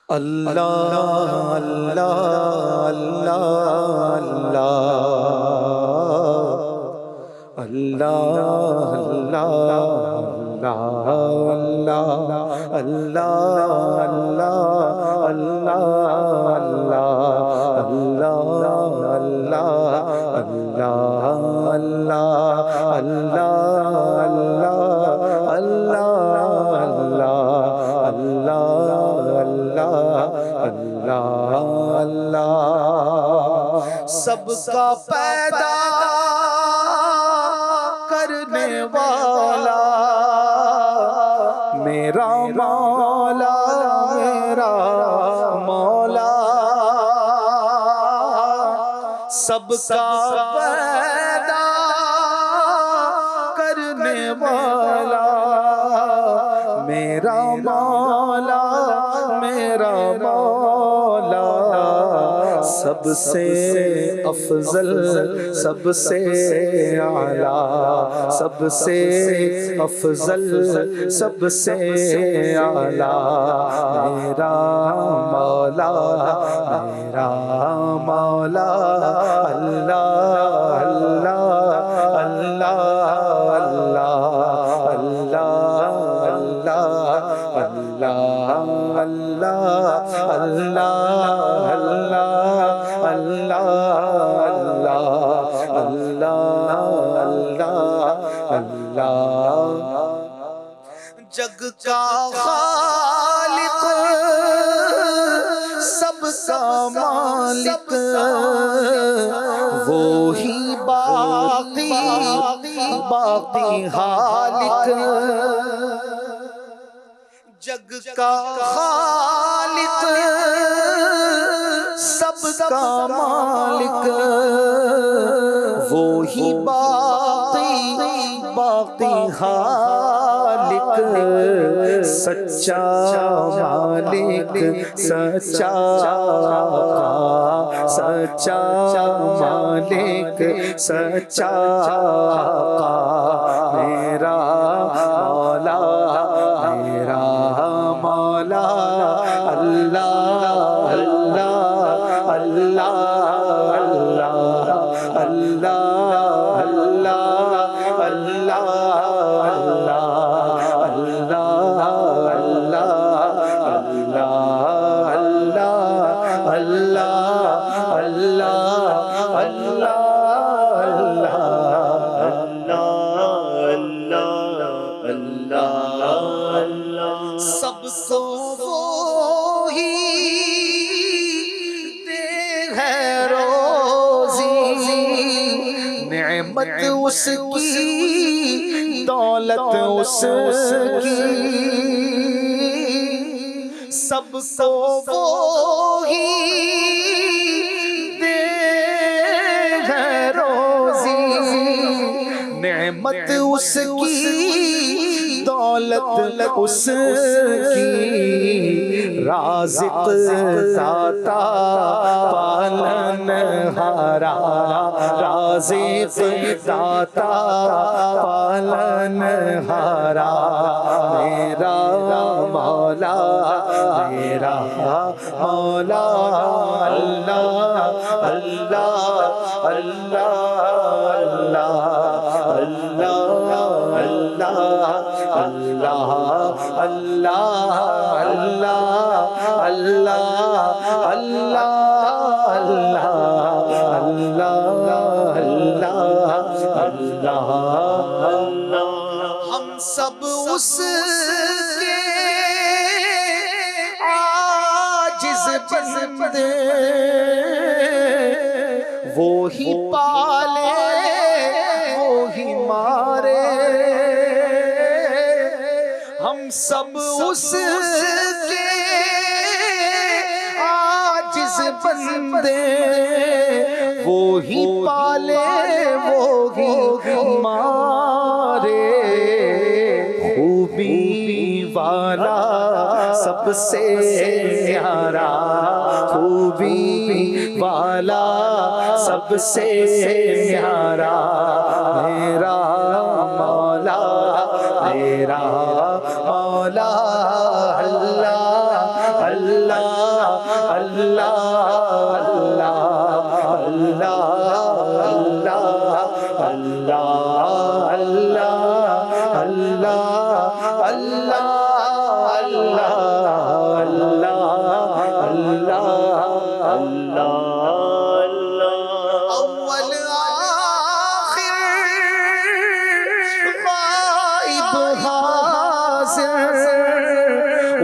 اللہ اللہ اللہ اللہ اللہ اللہ اللہ اللہ سب کا پیدا کرنے والا میرا مولا میرا مولا سب کا پیدا کرنے والا میرا مولا میرا مولا سب سے افضل سب سے اعلیٰ سب سے افضل سب سے اعلیٰ میرا مولا میرا مولا اللہ اللہ اللہ اللہ اللہ اللہ اللہ اللہ جگ کا خالق سب کا مالک وہی باقی باقی حالق جگ کا خالق سب کا مالک وہی باقی باقی خالق سچا مالک سچا سچا مالک سچا میرا مولا میرا مولا اللہ اللہ اللہ اللہ اللہ سب کو وہی دے ہے روزی نعمت اس کی دولت اس کی سب کو وہی دے ہے روزی نعمت اس کی دولت اس کی رازق داتا پالن ہارا رازق داتا پالن ہارا میرا مولا میرا مولا اللہ اللہ اللہ اللہ اللہ ہم سب اس کے عاجز بندے وہی پالے وہی مارے ہم سب اس کے عاجز بندے وہی پالے وہی مارے خوبی والا سب سے پیارا خوبی والا سب سے پیارا میرا مولا میرا مولا اللہ اللہ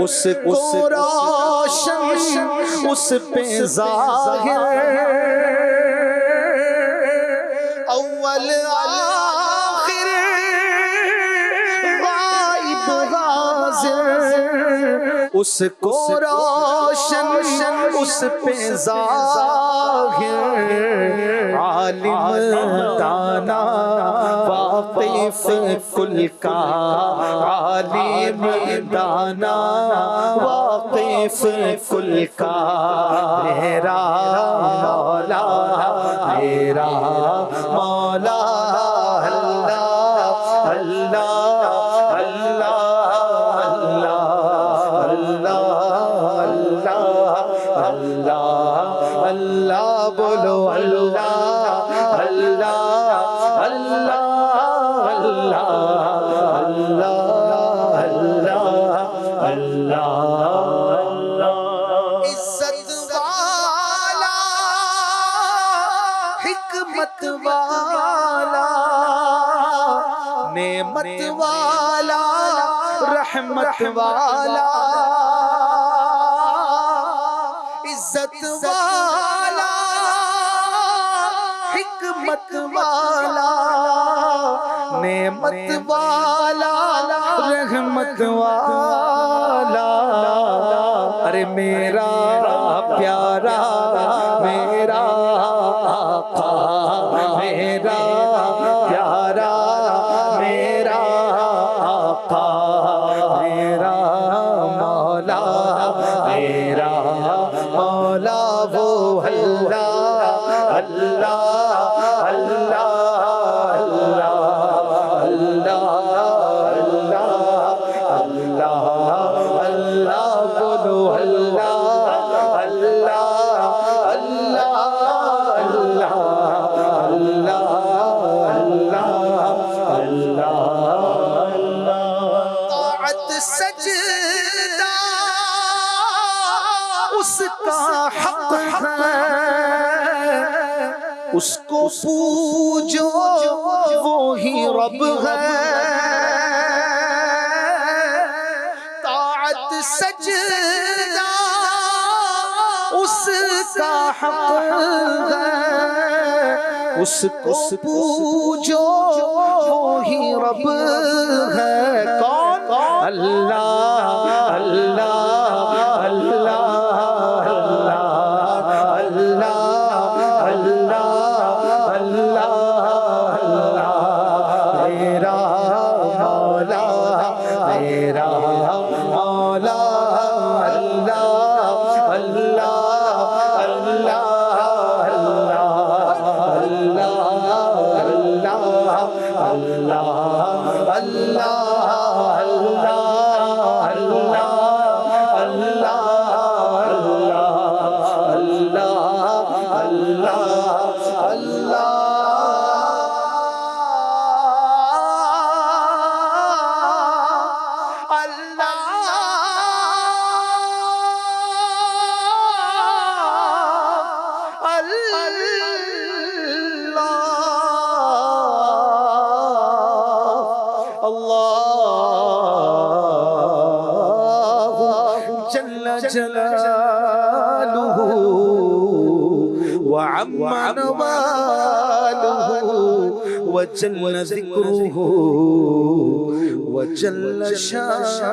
اس کو روشن اس پہ ظاہر اول آخر غائب حاضر اس کو روشن اس پہ ظاہر عالم دانا واقف کل کا عالم دانا واقف کل کا میرا مولا میرا مولا اللہ اللہ اللہ اللہ اللہ اللہ اللہ بولو اللہ اللہ اللہ اللہ اللہ اللہ عزت والا حکمت والا نعمت والا رحمت والا عزت والا حکمت والا نعمت والا رحمت والا ارے میرا پیارا میرا آقا میرا پیارا میرا آقا میرا مولا میرا مولا وہ اللہ اللہ اللہ اللہ اللہ اللہ بولو اللہ اللہ اللہ اللہ اللہ طاعت سجدہ اس کا حق ہے اس کو پوجو وہی رب ہے طاعت سجدہ اس کا حق ہے اس کو پوجو وہی رب ہے کون اللہ اللہ اللہ اللہ اللہ اللہ میرا مولا میرا مولا اللہ اللہ اللہ اللہ جلالہ وعم نوالہ وجل ذکرہ وجل شانہ